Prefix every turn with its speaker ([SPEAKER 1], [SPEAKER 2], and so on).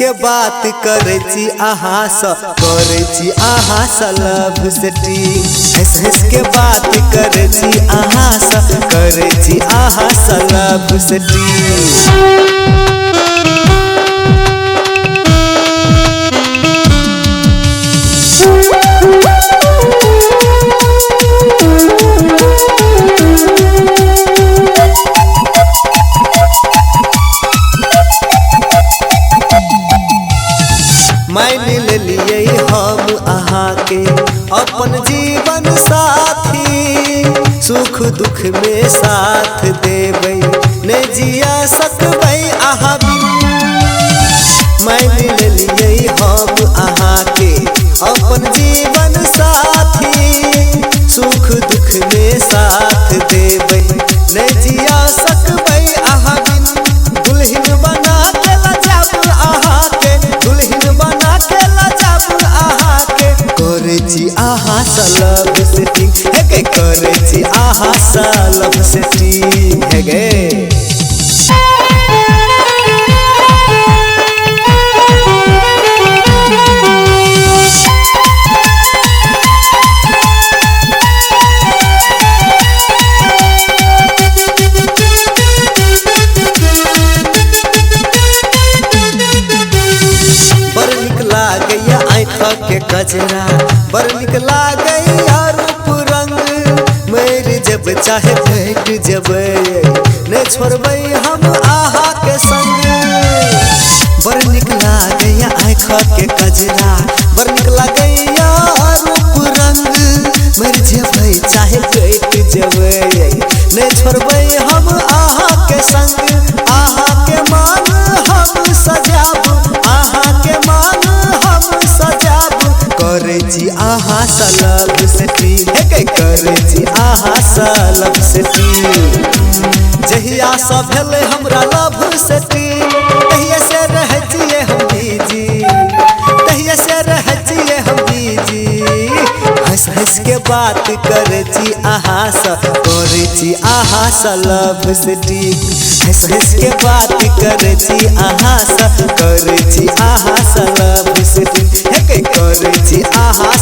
[SPEAKER 1] के बात करे छी अहाँ स करे छी अहाँ स लव सेटिंग। हंस हंस के बात करे छी अहाँ स करे छी अहाँ स लव सेटिंग। मान लेलिए हम अहाँ के अपन जीवन साथी, सुख दुख में साथ देबै ने जिया सकबै अहाँ बिन। मान लेलिए हम अहाँ के अपन जीवन साथी, सुख दुख में साथ देबै ने जिया सकबै अहाँ बिन। दुल्हन बना के लजाब अहाँ के, दुल्हन बना के लजाब अहाँ के, करे छी अहाँ स लव सेटिंग हे गे, करे छी अहाँ स लव सेटिंग हे गे। के गजरा बड़ निक लागैया रूप रंग, मर जब चाहे भेट जबै ने छोड़बै हम अहाँ के संग। बड़ निक लागैया आँख के गजरा, बड़ निक लागैया रूप रंग, मर जबै चाहे भेट जबै ने छोड़बै हम अहाँ के संग। अहाँ के मान हम सजाब, अहाँ के मान हम सजाब, करे छी अहाँ स लव सेटिंग हे गे, करे छी अहाँ स लव सेटिंग। जहिया स भेलै हमरा लव सेटिंग तहिया से रहै छियै हम बिजी, तहिया से रहै छियै हम बिजी। हंस हंस के बात करे छी अहाँ स करे छी अहाँ स लव सेटिंग। हंस हंस के बात करे छी अहाँ स करे छी अहाँ स लव सेटिंग हे गे, करे छी अहाँ